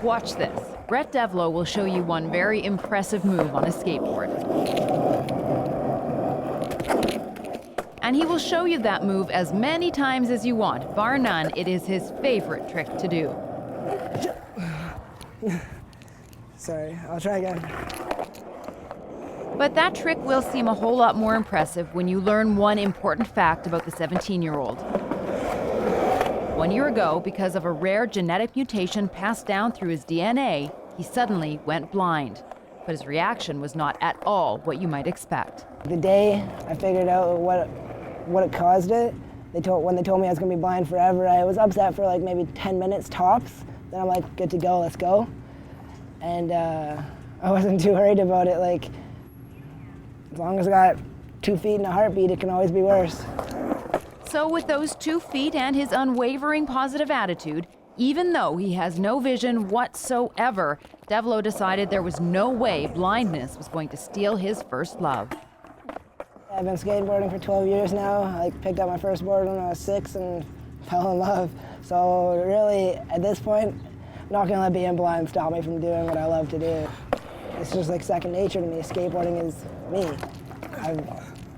Watch this. Brett Devlo will show you one very impressive move on a skateboard. And he will show you that move as many times as you want. Bar none, it is his favorite trick to do. Sorry, I'll try again. But that trick will seem a whole lot more impressive when you learn one important fact about the 17-year-old. 1 year ago, because of a rare genetic mutation passed down through his DNA, he suddenly went blind. But his reaction was not at all what you might expect. The day I figured out what it caused it, when they told me I was going to be blind forever, I was upset for like maybe 10 minutes tops. Then I'm like, good to go, let's go. And I wasn't too worried about it. Like, as long as I got 2 feet and a heartbeat, it can always be worse. So with those 2 feet and his unwavering positive attitude, even though he has no vision whatsoever, Devlo decided there was no way blindness was going to steal his first love. I've been skateboarding for 12 years now. I picked up my first board when I was 6 and fell in love. So really, at this point, I'm not gonna let being blind stop me from doing what I love to do. It's just like second nature to me. Skateboarding is me. I'm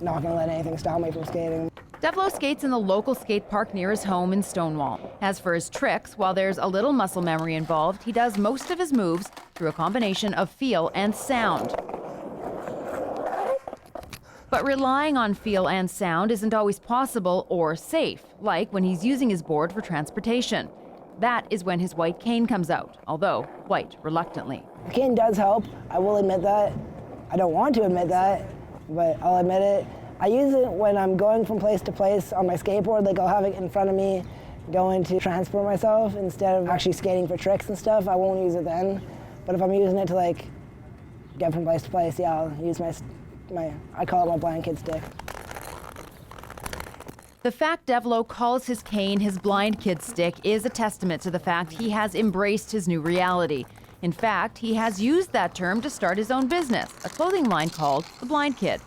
not gonna let anything stop me from skating. Devlo skates in the local skate park near his home in Stonewall. As for his tricks, while there's a little muscle memory involved, he does most of his moves through a combination of feel and sound. But relying on feel and sound isn't always possible or safe, like when he's using his board for transportation. That is when his white cane comes out, although quite reluctantly. The cane does help, I will admit that. I don't want to admit that, but I'll admit it. I use it when I'm going from place to place on my skateboard, like I'll have it in front of me going to transport myself instead of actually skating for tricks and stuff. I won't use it then. But if I'm using it to like get from place to place, yeah, I'll use I call it my blind kid stick. The fact Devlo calls his cane his blind kid stick is a testament to the fact he has embraced his new reality. In fact, he has used that term to start his own business, a clothing line called The Blind Kid.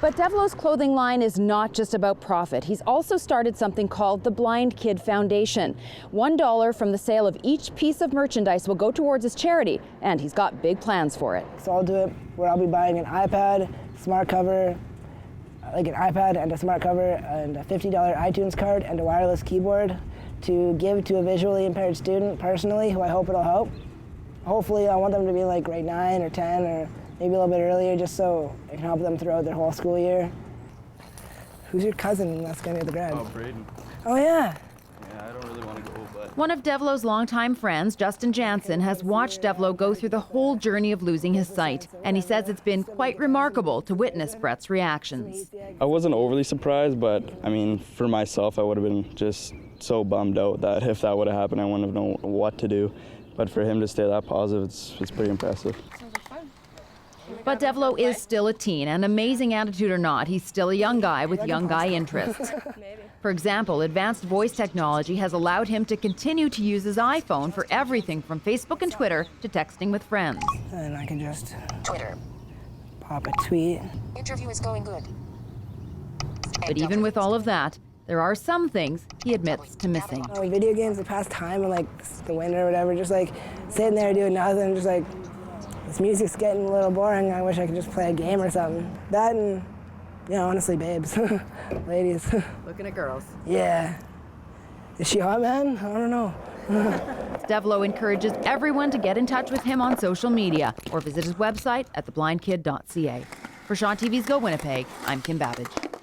But Devlo's clothing line is not just about profit. He's also started something called the Blind Kid Foundation. $1 from the sale of each piece of merchandise will go towards his charity, and he's got big plans for it. So I'll do it where I'll be buying an iPad, smart cover, like an iPad and a smart cover, and a $50 iTunes card and a wireless keyboard to give to a visually impaired student personally, who I hope it'll help. Hopefully I want them to be like grade 9 or 10 or maybe a little bit earlier, just so it can help them throughout their whole school year. Who's your cousin that's going to get the grad? Oh, Braden. Oh, yeah. Yeah, I don't really want to go, but... One of Devlo's longtime friends, Jansen, has watched Devlo go through the whole journey of losing his sight, and he says it's been quite remarkable to witness Brett's reactions. I wasn't overly surprised, but I mean, for myself, I would have been just so bummed out that if that would have happened, I wouldn't have known what to do. But for him to stay that positive, it's pretty impressive. But Devlo is still a teen, and amazing attitude or not, he's still a young guy with young guy interests. For example, advanced voice technology has allowed him to continue to use his iPhone for everything from Facebook and Twitter to texting with friends. And I can just Twitter. pop a tweet. Interview is going good. But even with all of that, there are some things he admits to missing. Oh, video games, the past time in like the winter or whatever, just like sitting there doing nothing, just like, this music's getting a little boring. I wish I could just play a game or something. That and, you know, honestly, babes, ladies. Looking at girls. Yeah. Is she hot, man? I don't know. Devlo encourages everyone to get in touch with him on social media or visit his website at theblindkid.ca. For Shawn TV's Go Winnipeg, I'm Kim Babij.